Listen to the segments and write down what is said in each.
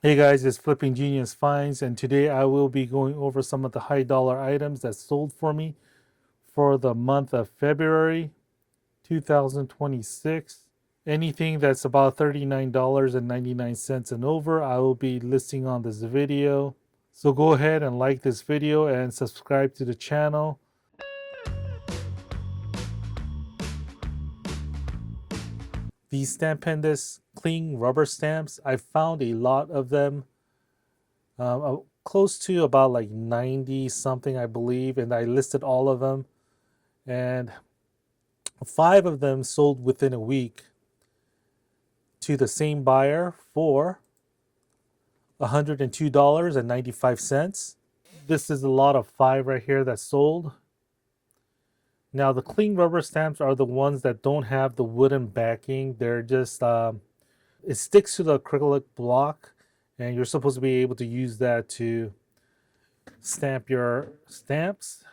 Hey guys, it's Flipping Genius Finds, and today I will be going over some of the high dollar items that sold for me for the month of February 2026. Anything that's about $39.99 and over, I will be listing on this video. So go ahead and like this video and subscribe to the channel. These Stampendous cling rubber stamps, I found a lot of them, close to about like 90 something, I believe, and I listed all of them. And 5 of them sold within a week to the same buyer for $102.95. This is a lot of 5 right here that sold. Now, the cling rubber stamps are the ones that don't have the wooden backing. They're just, it sticks to the acrylic block, and you're supposed to be able to use that to stamp your stamps.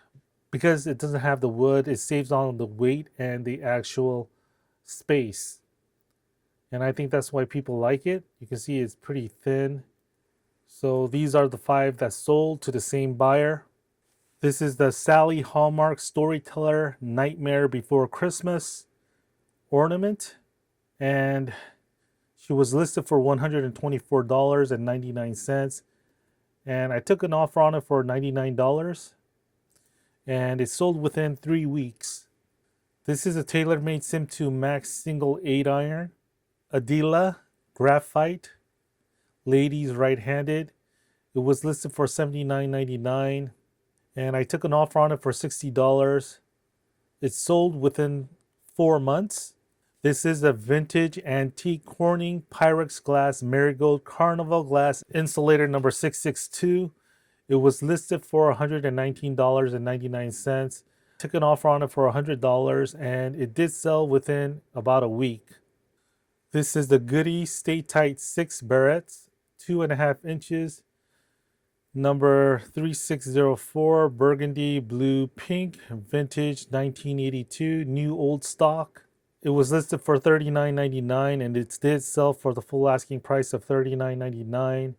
Because it doesn't have the wood, it saves on the weight and the actual space. And I think that's why people like it. You can see it's pretty thin. So these are the 5 that sold to the same buyer. This is the Sally Hallmark Storyteller Nightmare Before Christmas ornament, and she was listed for $124.99, and I took an offer on it for $99, and it sold within 3 weeks. This is a TaylorMade Sim 2 Max single 8 iron, Adela Graphite, ladies right-handed. It was listed for $79.99, and I took an offer on it for $60. It sold within 4 months. This is a vintage antique Corning Pyrex glass marigold carnival glass insulator number 662. It was listed for $119.99. Took an offer on it for $100, and it did sell within about a week. This is the Goody Stay Tight 6 barrettes, 2.5 inches, number 3604, burgundy, blue, pink, vintage 1982, new old stock. It was listed for $39.99, and it did sell for the full asking price of $39.99.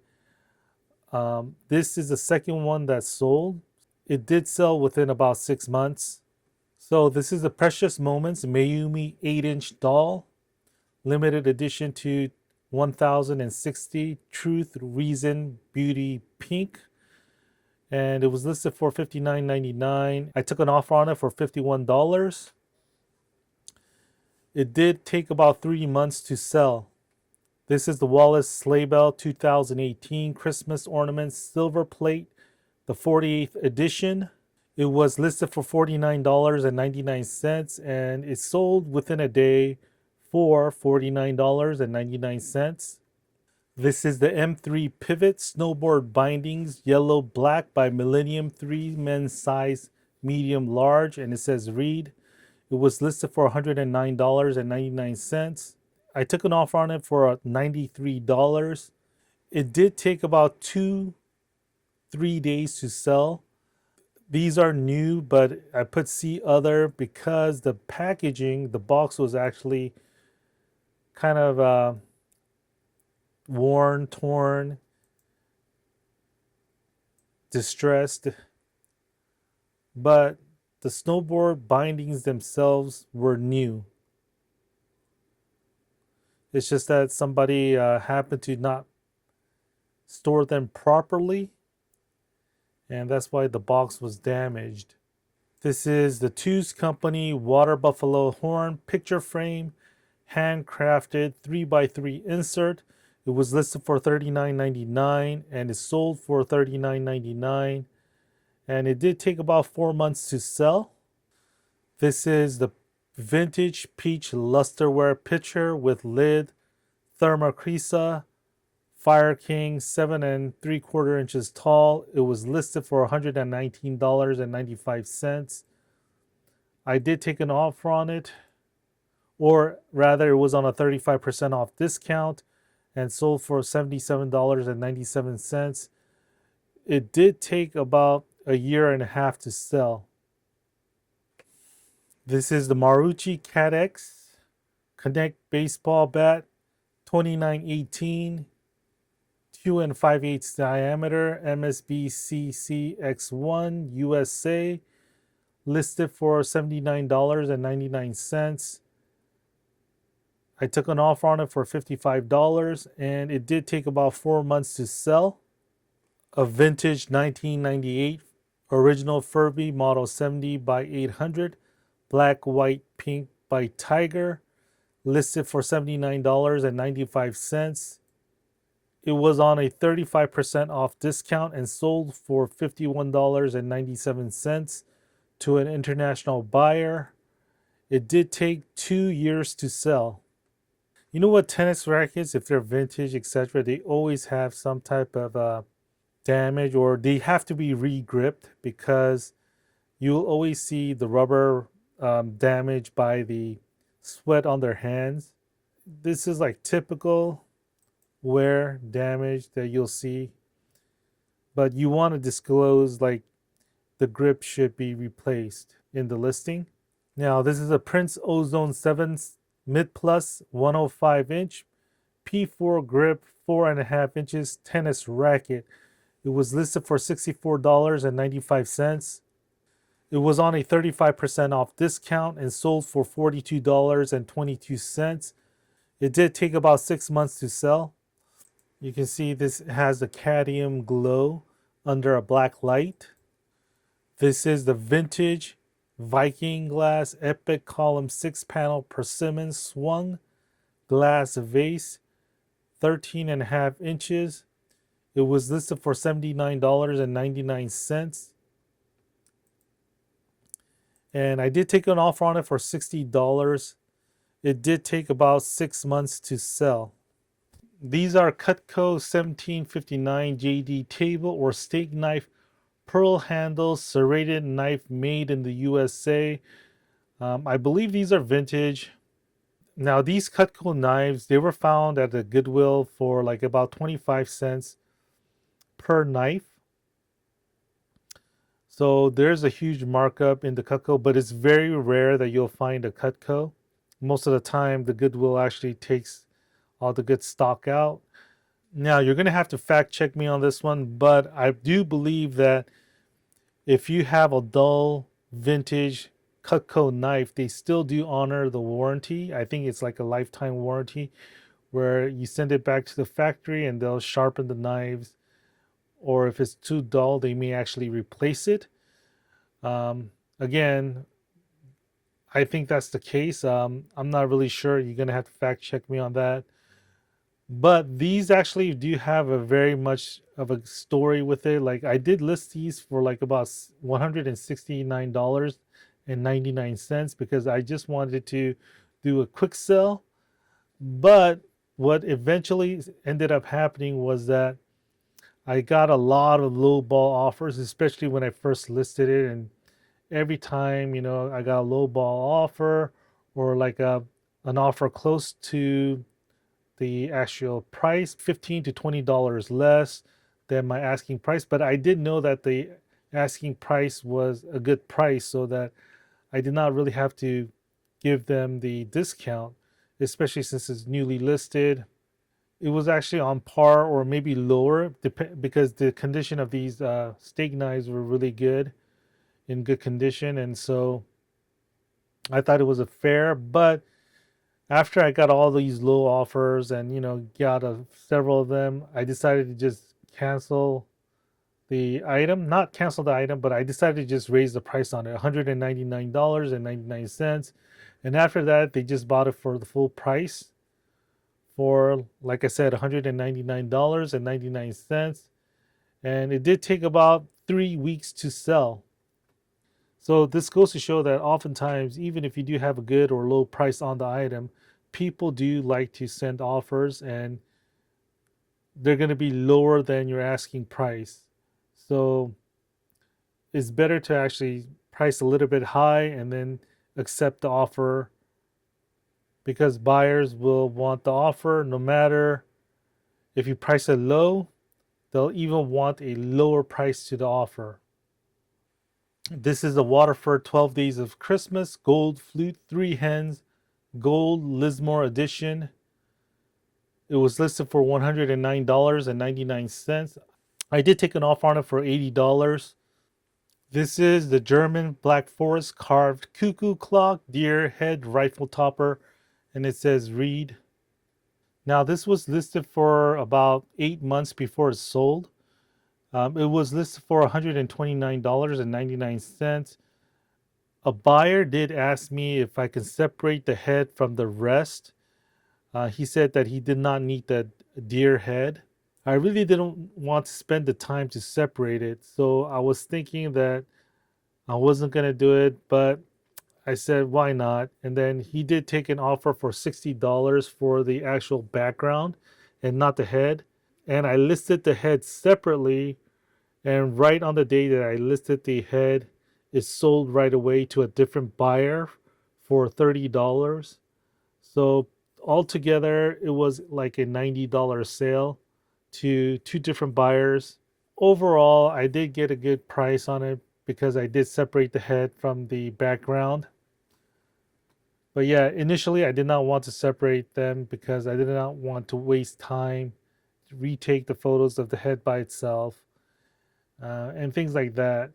This is the second one that sold. It did sell within about 6 months. So this is the Precious Moments Mayumi 8-inch doll, limited edition to 1060, Truth, Reason, Beauty, Pink. And it was listed for $59.99. I took an offer on it for $51. It did take about 3 months to sell. This is the Wallace Sleigh Bell 2018 Christmas Ornament Silver Plate, the 48th edition. It was listed for $49.99, and it sold within a day for $49.99. This is the M3 Pivot Snowboard Bindings Yellow Black by Millennium 3 men's size medium large, and it says read. It was listed for $109.99. I took an offer on it for $93. It did take about 2-3 days to sell. These are new, but I put see other because the packaging, the box was actually kind of worn, torn, distressed. But the snowboard bindings themselves were new. It's just that somebody happened to not store them properly, and that's why the box was damaged. This is the Two's Company Water Buffalo Horn picture frame, handcrafted 3x3 insert. It was listed for $39.99 and is sold for $39.99. And it did take about 4 months to sell. This is the vintage peach lusterware pitcher with lid, thermocrisa, Fire King, 7 3/4 inches tall. It was listed for $119.95. I did take an offer on it, or rather, it was on a 35% off discount and sold for $77.97. It did take about a year and a half to sell. This is the Marucci Cat X Connect baseball bat, 2918 2 and 5/8 diameter, MSB CCX1 USA, listed for $79.99. I took an offer on it for $55, and it did take about 4 months to sell. A vintage 1998 original Furby model 70 by 800, black, white, pink by Tiger, listed for $79.95. It was on a 35% off discount and sold for $51.97 to an international buyer. It did take 2 years to sell. You know what, tennis rackets, if they're vintage, etc., they always have some type of damage, or they have to be re-gripped, because you'll always see the rubber damage by the sweat on their hands. This is like typical wear damage that you'll see, but you want to disclose like the grip should be replaced in the listing. Now, this is a Prince Ozone 7 Mid Plus 105-inch P4 grip, 4.5 inches tennis racket. It was listed for $64.95. It was on a 35% off discount and sold for $42.22. It did take about 6 months to sell. You can see this has a cadmium glow under a black light. This is the vintage Viking glass Epic Column 6-panel persimmon swung glass vase, 13.5 inches. It was listed for $79.99. And I did take an offer on it for $60. It did take about 6 months to sell. These are Cutco 1759 JD table or steak knife, pearl handle, serrated knife, made in the USA. I believe these are vintage. Now, these Cutco knives, they were found at the Goodwill for like about 25 cents per knife. So there's a huge markup in the Cutco, but it's very rare that you'll find a Cutco. Most of the time, the Goodwill actually takes all the good stock out. Now, you're going to have to fact check me on this one, but I do believe that if you have a dull vintage Cutco knife, they still do honor the warranty. I think it's like a lifetime warranty where you send it back to the factory and they'll sharpen the knives, or if it's too dull, they may actually replace it. Again, I think that's the case. I'm not really sure. You're going to have to fact check me on that. But these actually do have a very much of a story with it. Like, I did list these for like about $169.99 because I just wanted to do a quick sell. But what eventually ended up happening was that I got a lot of low ball offers, especially when I first listed it. And every time, I got a low ball offer, or like an offer close to the actual price, $15 to $20 less than my asking price. But I did know that the asking price was a good price, so that I did not really have to give them the discount, especially since it's newly listed. It was actually on par or maybe lower, because the condition of these steak knives were really good, in good condition. And so I thought it was a fair, but after I got all these low offers and got several of them, I decided to just cancel the item. Not cancel the item, but I decided to just raise the price on it, $199.99. And after that, they just bought it for the full price, for, like I said, $199.99. And it did take about 3 weeks to sell. So this goes to show that oftentimes, even if you do have a good or low price on the item, people do like to send offers, and they're going to be lower than your asking price. So it's better to actually price a little bit high and then accept the offer, because buyers will want the offer no matter if you price it low. They'll even want a lower price to the offer. This is the Waterford 12 Days of Christmas Gold Flute 3 Hens Gold Lismore Edition. It was listed for $109.99. I did take an offer on it for $80. This is the German Black Forest carved cuckoo clock deer head rifle topper, and it says read. Now, this was listed for about 8 months before it sold. It was listed for $129.99. A buyer did ask me if I can separate the head from the rest. He said that he did not need the deer head. I really didn't want to spend the time to separate it, so I was thinking that I wasn't going to do it, but I said, why not? And then he did take an offer for $60 for the actual background and not the head. And I listed the head separately. And right on the day that I listed the head, it sold right away to a different buyer for $30. So altogether, it was like a $90 sale to two different buyers. Overall, I did get a good price on it because I did separate the head from the background. But yeah, initially I did not want to separate them because I did not want to waste time to retake the photos of the head by itself and things like that.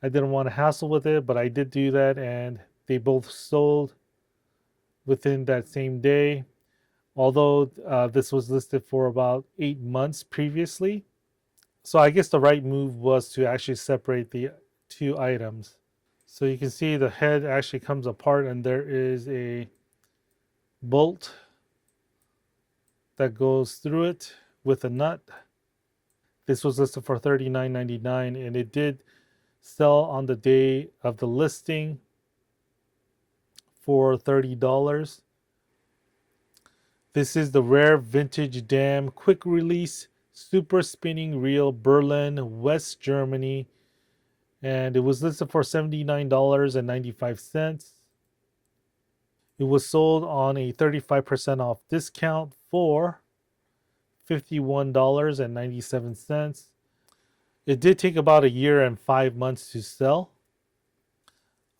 I didn't want to hassle with it, but I did do that, and they both sold within that same day. Although this was listed for about 8 months previously. So I guess the right move was to actually separate the two items. So you can see the head actually comes apart, and there is a bolt that goes through it with a nut. This was listed for $39.99, and it did sell on the day of the listing for $30. This is the rare vintage dam quick release super spinning reel, Berlin, West Germany, and it was listed for $79.95. It was sold on a 35% off discount for $51.97. It did take about a year and 5 months to sell.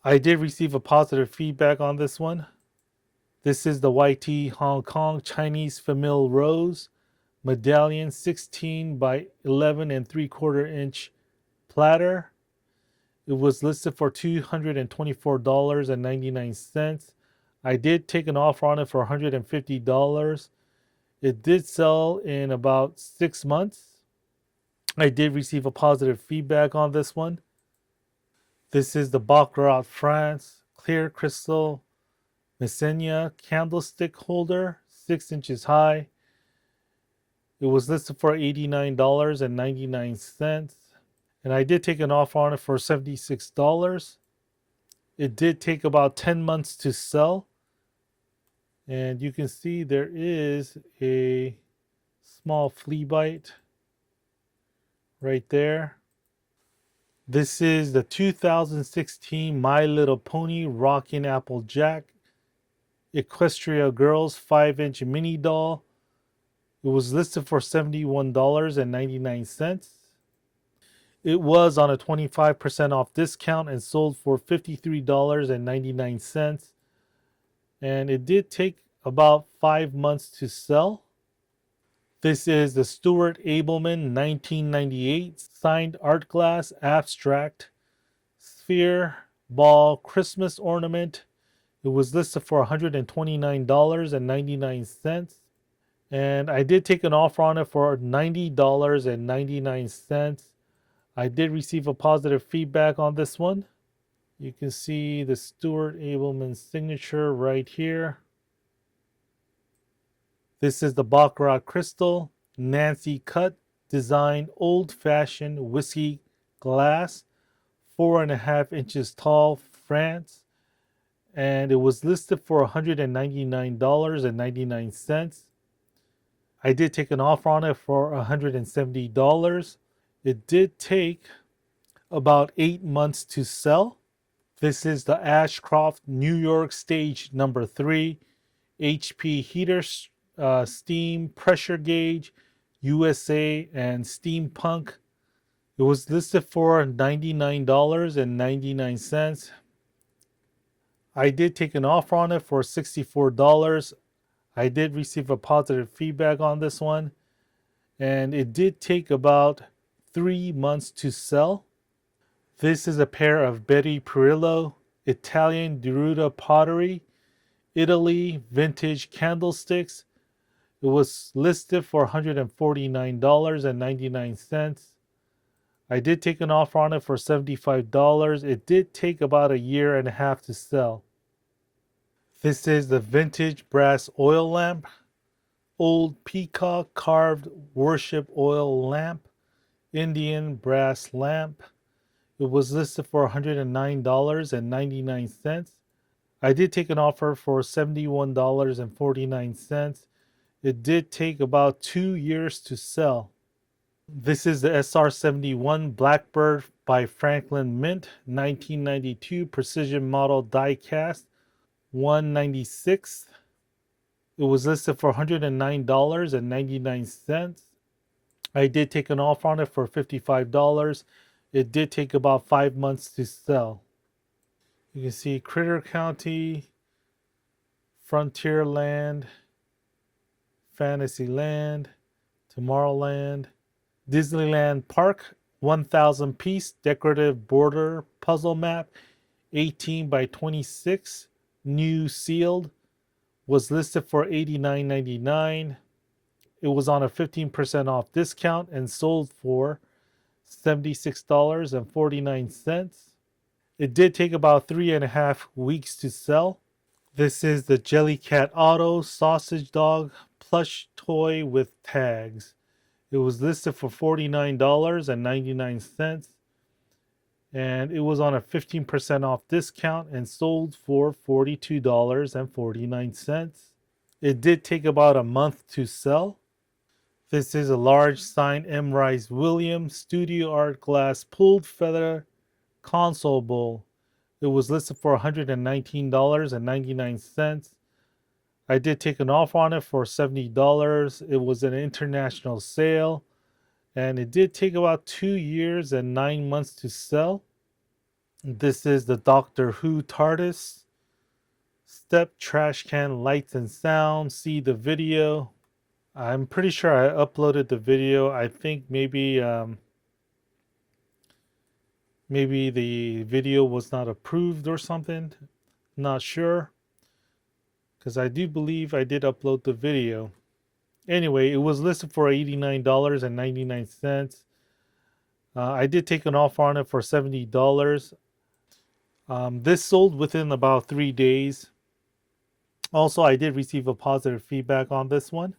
I did receive a positive feedback on this one. This is the YT Hong Kong Chinese Famille Rose Medallion 16 by 11 and 3/4 inch platter. It was listed for $224.99. I did take an offer on it for $150. It did sell in about 6 months. I did receive a positive feedback on this one. This is the Baccarat France Clear Crystal Messenia candlestick holder, 6 inches high. It was listed for $89.99. And I did take an offer on it for $76. It did take about 10 months to sell. And you can see there is a small flea bite right there. This is the 2016 My Little Pony Rockin' Applejack Equestria Girls 5-inch mini doll. It was listed for $71.99. It was on a 25% off discount and sold for $53.99. And it did take about 5 months to sell. This is the Stuart Abelman 1998 signed art glass abstract sphere ball Christmas ornament. It was listed for $129.99. And I did take an offer on it for $90.99. I did receive a positive feedback on this one. You can see the Stuart Abelman signature right here. This is the Baccarat Crystal Nancy Cut Design Old Fashioned Whiskey Glass, 4.5 inches tall, France. And it was listed for $199.99. I did take an offer on it for $170. It did take about 8 months to sell. This is the Ashcroft New York Stage number 3 HP heater steam pressure gauge USA and steampunk. It was listed for $99.99. I did take an offer on it for $64. I did receive a positive feedback on this one, and it did take about 3 months to sell. This is a pair of Betty Perillo Italian Deruta pottery, Italy vintage candlesticks. It was listed for $149.99. I did take an offer on it for $75. It did take about a year and a half to sell. This is the vintage brass oil lamp, old peacock carved worship oil lamp, Indian brass lamp. It was listed for $109.99. I did take an offer for $71.49. It did take about 2 years to sell. This is the SR71 Blackbird by Franklin Mint, 1992 precision model die cast, 196. It was listed for $109.99. I did take an offer on it for $55. It did take about 5 months to sell. You can see Critter County, Frontierland, Fantasyland, Tomorrowland, Disneyland Park, 1,000 piece decorative border puzzle map, 18 by 26, new sealed, was listed for $89.99. It was on a 15% off discount and sold for $76.49. It did take about 3.5 weeks to sell. This is the Jellycat Auto sausage dog plush toy with tags. It was listed for $49.99, and it was on a 15% off discount and sold for $42.49. It did take about a month to sell. This is a large signed M. Rice Williams Studio Art Glass pulled feather console bowl. It was listed for $119.99. I did take an offer on it for $70. It was an international sale, and it did take about 2 years and 9 months to sell. This is the Doctor Who TARDIS. Step trash can lights and sound. See the video. I'm pretty sure I uploaded the video. I think maybe the video was not approved or something. Not sure, because I do believe I did upload the video. Anyway, it was listed for $89.99. I did take an offer on it for $70. This sold within about 3 days. Also, I did receive a positive feedback on this one.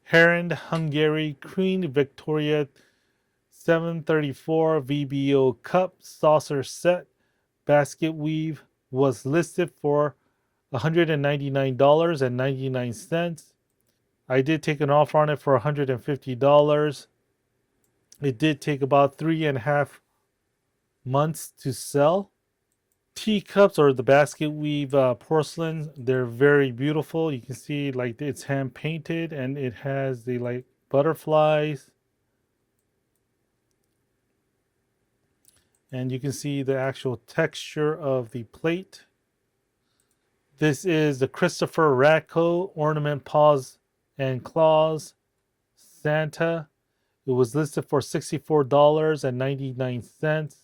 Heron Hungary Queen Victoria 734 VBO Cup Saucer Set Basket Weave was listed for $199.99. I did take an offer on it for $150. It did take about 3.5 months to sell. Teacups or the basket weave porcelain, they're very beautiful. You can see like it's hand painted and it has the like butterflies. And you can see the actual texture of the plate. This is the Christopher Radko Ornament Paws and Claws Santa. It was listed for $64.99.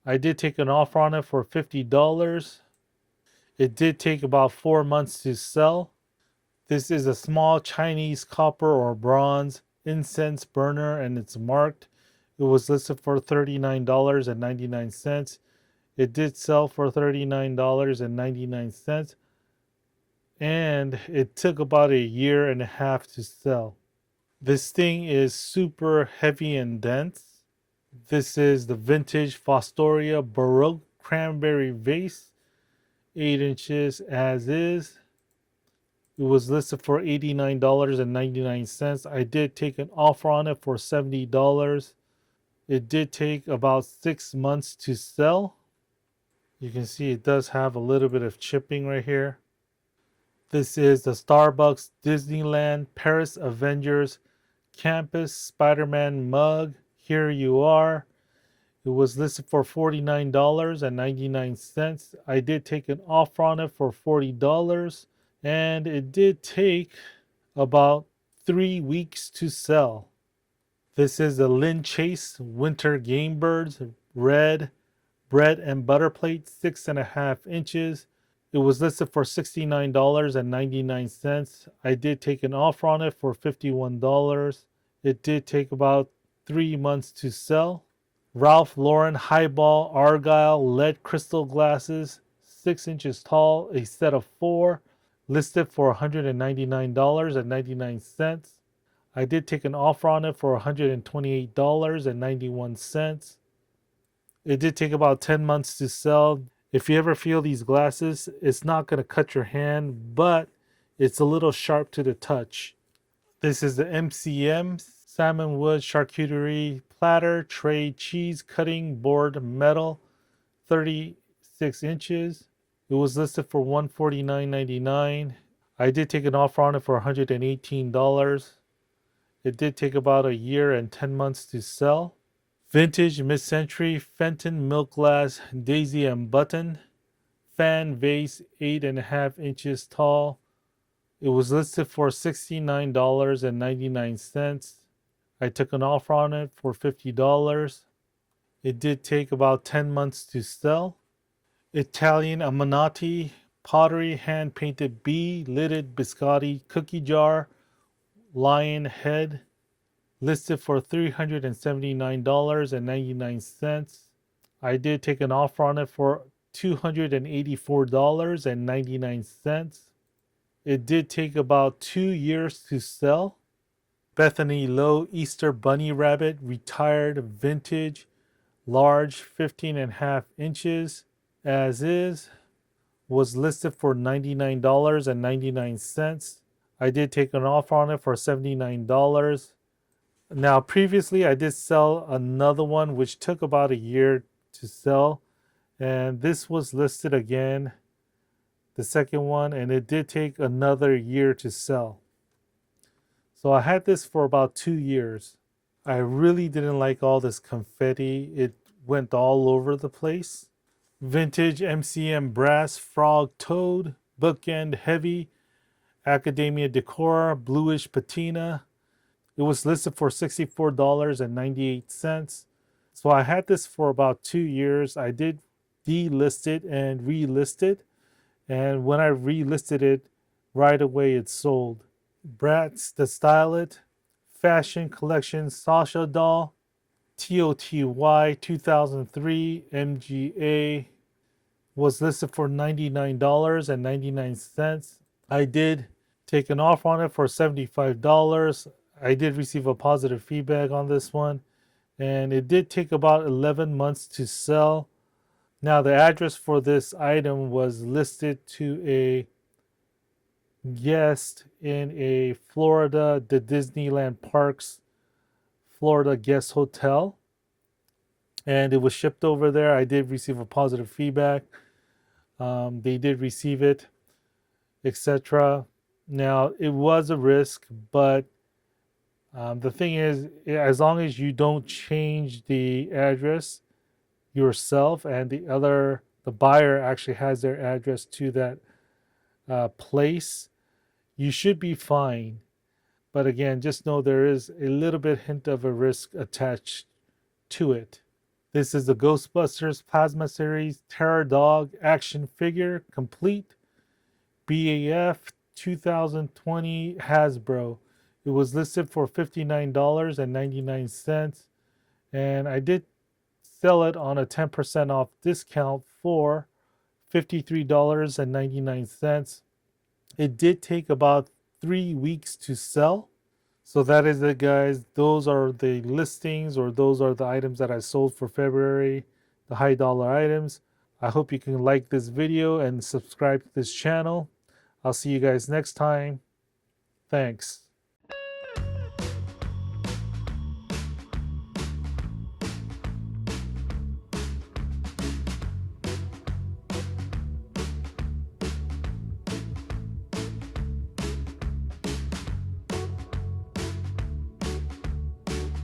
I did take an offer on it for $50. It did take about 4 months to sell. This is a small Chinese copper or bronze incense burner, and it's marked. It was listed for $39.99. It did sell for $39.99, and it took about a year and a half to sell. This thing is super heavy and dense. This is the vintage Fostoria Baroque cranberry vase, 8 inches as is. It was listed for $89.99. I did take an offer on it for $70. It did take about 6 months to sell. You can see it does have a little bit of chipping right here. This is the Starbucks Disneyland Paris Avengers Campus Spider-Man mug. Here you are. It was listed for $49.99. I did take an offer on it for $40. and it did take about 3 weeks to sell. This is the Lynn Chase Winter Game Birds Red Bread and Butter Plate, 6.5 inches. It was listed for $69.99. I did take an offer on it for $51. It did take about 3 months to sell. Ralph Lauren Highball Argyle lead crystal glasses, 6 inches tall, a set of 4, listed for $199.99. I did take an offer on it for $128.91. It did take about 10 months to sell. If you ever feel these glasses, it's not going to cut your hand, but it's a little sharp to the touch. This is the MCM Salmon Wood Charcuterie Platter Tray Cheese Cutting Board Metal, 36 inches. It was listed for $149.99. I did take an offer on it for $118. It did take about a year and 10 months to sell. Vintage Mid-Century Fenton Milk Glass Daisy and Button Fan Vase, 8.5 inches tall. It was listed for $69.99. I took an offer on it for $50. It did take about 10 months to sell. Italian Amanati Pottery Hand Painted Bee Lidded Biscotti Cookie Jar Lion Head, listed for $379.99. I did take an offer on it for $284.99. It did take about 2 years to sell. Bethany Lowe Easter Bunny Rabbit Retired Vintage Large, 15.5 inches as is, was listed for $99.99. I did take an offer on it for $79. Now, previously, I did sell another one which took about a year to sell, and this was listed again, the second one, and it did take another year to sell. So I had this for about 2 years. I really didn't like all this confetti. It went all over the place. Vintage MCM Brass Frog Toad Bookend Heavy Academia Decor Bluish Patina. It was listed for $64.98. So I had this for about 2 years. I did delist it and relist it. And when I relisted it, right away it sold. Bratz the Style It Fashion Collection Sasha Doll TOTY 2003 MGA was listed for $99.99. I did take an offer on it for $75. I did receive a positive feedback on this one, and it did take about 11 months to sell. Now, the address for this item was listed to a guest in a Florida, the Disneyland Parks, Florida guest hotel, and it was shipped over there. I did receive a positive feedback. They did receive it, etc. Now, it was a risk, but the thing is, as long as you don't change the address yourself and the buyer actually has their address to that place, you should be fine. But again, just know there is a little bit hint of a risk attached to it. This is the Ghostbusters Plasma Series Terror Dog action figure complete BAF 2020 Hasbro. It was listed for $59.99, and I did sell it on a 10% off discount for $53.99. It did take about 3 weeks to sell. So that is it, guys. Those are the listings, or those are the items that I sold for February, the high dollar items. I hope you can like this video and subscribe to this channel. I'll see you guys next time. Thanks.